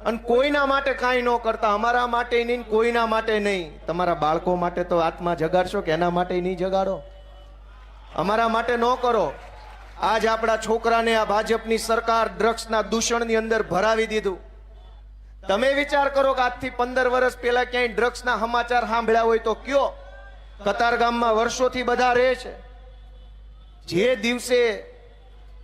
અને કોઈના માટે કાંઈ ન કરતા, અમારા માટે નહીં, કોઈના માટે નહીં. તમારા બાળકો માટે તો આત્મા જગાડશો કે એના માટે નહીં જગાડો? અમારા માટે ન કરો. આજ આપણા છોકરાને આ ભાજપની સરકાર ડ્રગ્સના દૂષણની અંદર ભરાવી દીધું. તમે વિચાર કરો કે આજથી 15 વર્ષ પહેલા ક્યાંય ડ્રગ્સના સમાચાર સાંભળ્યા હોય તો કયો? કતારગામમાં વર્ષોથી બધા રહે છે. જે દિવસે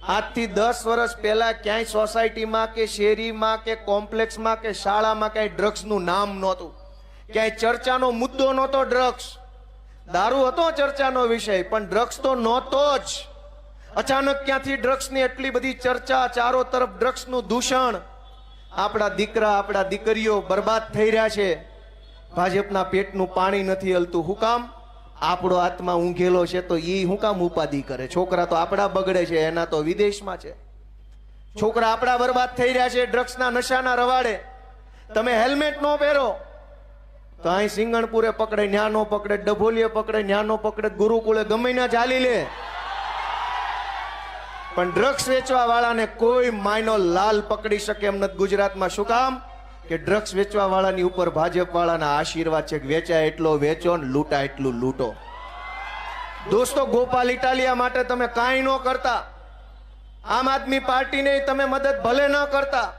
આજથી 10 વર્ષ પહેલા ક્યાંય સોસાયટીમાં કે શેરીમાં કે કોમ્પ્લેક્સમાં કે શાળામાં ક્યાંય ડ્રગ્સનું નામ નહોતું, ક્યાંય ચર્ચાનો મુદ્દો નહોતો ડ્રગ્સ. દારૂ હતો ચર્ચાનો વિષય, પણ ડ્રગ્સ તો નહોતો જ. અચાનક ક્યાંથી ડ્રગ્સની એટલી બધી ચર્ચા, ચારો તરફ ડ્રગ્સનું દૂષણ. આપણા દીકરા, આપણા દીકરીઓ બરબાદ થઈ રહ્યા છે. ભાજપના પેટનું પાણી નથી હલતું. હું કામ? આપણો આત્મા ઊંઘેલો છે તો ઈ હું કામ ઉપાધિ કરે? છોકરા તો આપણા બગડે છે, એના તો વિદેશમાં છે. છોકરા આપણા બરબાદ થઈ રહ્યા છે ડ્રગ્સના નશાના રવાડે. તમે હેલ્મેટ નો પહેરો તો અહીં સિંગણપુરે પકડે, ન્યા નો પકડે, ડભોલીએ પકડે, ન્યા નો પકડે, ગુરુકુળે ગમે ના ચાલી લે. પણ ડ્રગ્સ વેચવા વાળાને કોઈ માયનો લાલ પકડી શકે એમ નથી ગુજરાતમાં. શું કામ? કે ડ્રગ્સ વેચવા વાળાની ઉપર ભાજપ વાળાના આશીર્વાદ છે કે વેચાય એટલો વેચો ને લૂંટા એટલું લૂંટો. દોસ્તો, ગોપાલ ઇટાલિયા માટે તમે કાંઈ ન કરતા, આમ આદમી પાર્ટીને તમે મદદ ભલે ન કરતા,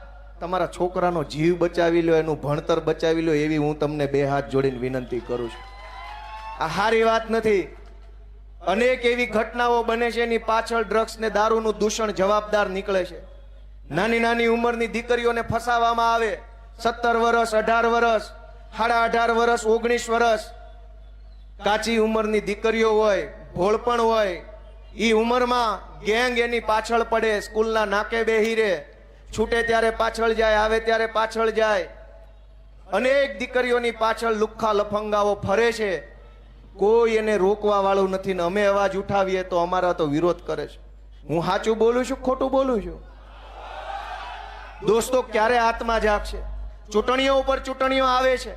તમારા છોકરાનો જીવ બચાવી લો, એનું ભણતર બચાવી લો, એવી હું તમને બે હાથ જોડીને વિનંતી કરું છું. આ સારી વાત નથી. અનેક એવી ઘટનાઓ બને છે, એની પાછળ ડ્રગ્સ ને દારૂનું દૂષણ જવાબદાર નીકળે છે. નાની નાની ઉંમરની દીકરીઓને ફસાવવામાં આવે. 17 વર્ષ, 18 વર્ષ, 18.5 વર્ષ, 19 વર્ષ કાચી ઉંમરની દીકરીઓ હોય, ભોળપણ હોય. ઈ ઉંમરમાં ગેંગ એની પાછળ પડે, સ્કૂલના નાકે બેહી રહે, છૂટે ત્યારે પાછળ જાય, આવે ત્યારે પાછળ જાય. અનેક દીકરીઓની પાછળ લુખ્ખા લફંગાઓ ફરે છે. કોઈ એને રોકવા વાળું નથી ને અમે અવાજ ઉઠાવીએ તો અમારા તો વિરોધ કરે છે. હું સાચું બોલું છું, ખોટું બોલું છું? દોસ્તો, ક્યારે આત્મા જાગશે? ચૂંટણીઓ ઉપર ચૂંટણીઓ આવે છે,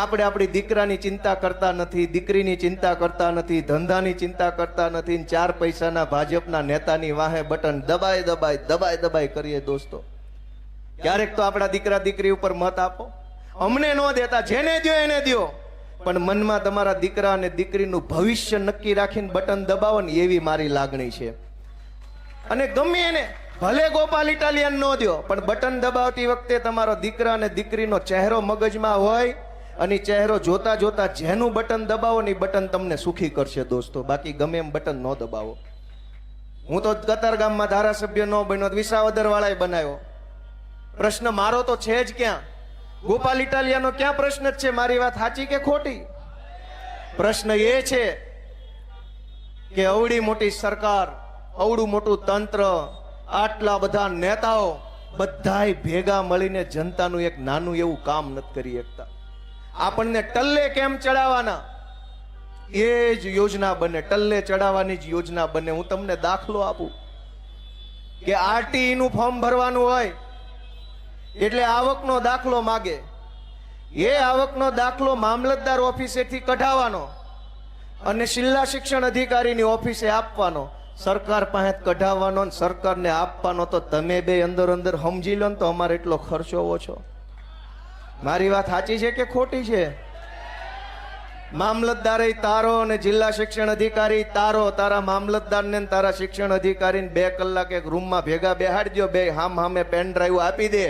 આપણે આપણી દીકરાની ચિંતા કરતા નથી, દીકરીની ચિંતા કરતા નથી, ધંધાની ચિંતા કરતા નથી. 4 પૈસાના ભાજપના નેતાની વાહે બટન દબાઈ દબાઈ દબાઈ દબાઈ કરીએ. દોસ્તો, ક્યારેક તો આપણા દીકરા દીકરી ઉપર મત આપો. અમને ન દેતા, જેને દો એને દો, પણ મનમાં તમારા દીકરા અને દીકરીનું ભવિષ્ય નક્કી રાખીને બટન દબાવો ને, એવી મારી લાગણી છે. અને ગમે એને, ભલે ગોપાલ ઇટાલિયન નો દો, પણ બટન દબાવતી વખતે તમારો દીકરા અને દીકરીનો ચહેરો મગજમાં હોય, અને ચહેરો જોતા જોતા જેનું બટન દબાવો ને બટન તમને સુખી કરશે. દોસ્તો, બાકી ગમે એમ બટન ન દબાવો. હું તો કતારગામમાં ધારાસભ્ય ન બન્યો, વિસાવદર વાળાએ બનાવ્યો. પ્રશ્ન મારો તો છે જ ક્યાં? ગોપાલ ઇટાલિયાનો ક્યાં પ્રશ્ન જ છે? મારી વાત સાચી કે ખોટી? પ્રશ્ન એ છે કે અવડી મોટી સરકાર, અવડું મોટું તંત્ર, આટલા બધા નેતાઓ બધાય ભેગા મળીને જનતાનું એક નાનું એવું કામ નથી કરી શકતા. આપણને ટલ્લે કેમ ચડાવવાના એ જ યોજના બને, ટલ્લે ચડાવવાની જ યોજના બને. હું તમને દાખલો આપું કે આરટીઈ નું ફોર્મ ભરવાનું હોય એટલે આવકનો દાખલો માગે. એ આવકનો દાખલો મામલતદાર ઓફિસેથી કઢાવવાનો અને જિલ્લા શિક્ષણ અધિકારીની ઓફિસે આપવાનો. સરકાર પાસે કઢાવવાનો ને સરકારને આપવાનો. તો તમે બે અંદર અંદર સમજી લો ને તો અમારે એટલો ખર્ચો ઓછો. મારી વાત સાચી છે કે ખોટી છે? મામલતદારે તારો અને જિલ્લા શિક્ષણ અધિકારી તારો. તારા મામલતદારને તારા શિક્ષણ અધિકારીને 2 કલાક એક રૂમમાં ભેગા બેહાડજો, બે હામે પેન ડ્રાઈવ આપી દે,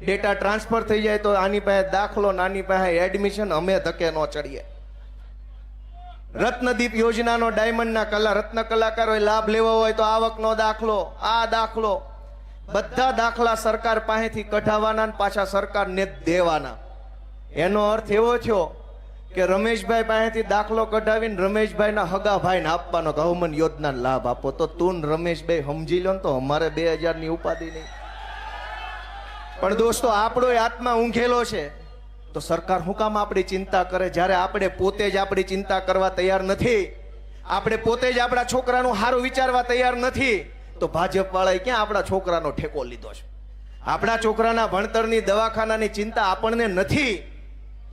ડેટા ટ્રાન્સફર થઈ જાય તો આની પાસે દાખલો, નાની પાસે એડમિશન. અમે ધકે ન ચડીએ. રત્નદીપ યોજનાનો ડાયમંડના રત્ન કલાકારોએ લાભ લેવો હોય તો આવકનો દાખલો, આ દાખલો, બધા દાખલા સરકાર પાસેથી કઢાવવાના ને પાછા સરકારને દેવાના. એનો અર્થ એવો થયો કે રમેશભાઈ પાસેથી દાખલો કઢાવીને રમેશભાઈના હગા ભાઈને આપવાનો, ગવર્મેન્ટ યોજના લાભ આપો. તો તું રમેશભાઈ સમજી લો ને તો અમારે 2000 ની ઉપાધિ નહીં. પણ દોસ્તો, આપણો આત્મા ઊંઘેલો છે તો સરકાર શું કામ આપણી ચિંતા કરે? જ્યારે આપણે પોતે જ આપણી ચિંતા કરવા તૈયાર નથી, આપણે પોતે જ આપણા છોકરાનું સારું વિચારવા તૈયાર નથી, તો ભાજપ વાળાએ ક્યાં આપણા છોકરાનો ઠેકો લીધો છે? આપણા છોકરાના ભણતરની, દવાખાનાની ચિંતા આપણને નથી,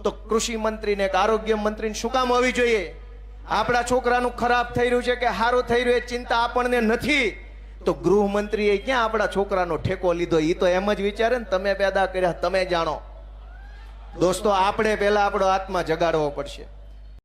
તો કૃષિ મંત્રીને કે આરોગ્ય મંત્રીને શું કામ હોવી જોઈએ? આપણા છોકરાનું ખરાબ થઈ રહ્યું છે કે સારું થઈ રહ્યું એ ચિંતા આપણને નથી, તો ગૃહમંત્રીએ ક્યાં આપણા છોકરાનો ઠેકો લીધો? એ તો એમ જ વિચારે ને તમે પેદા કર્યા તમે જાણો. દોસ્તો, આપણે પહેલા આપણો આત્મા જગાડવો પડશે.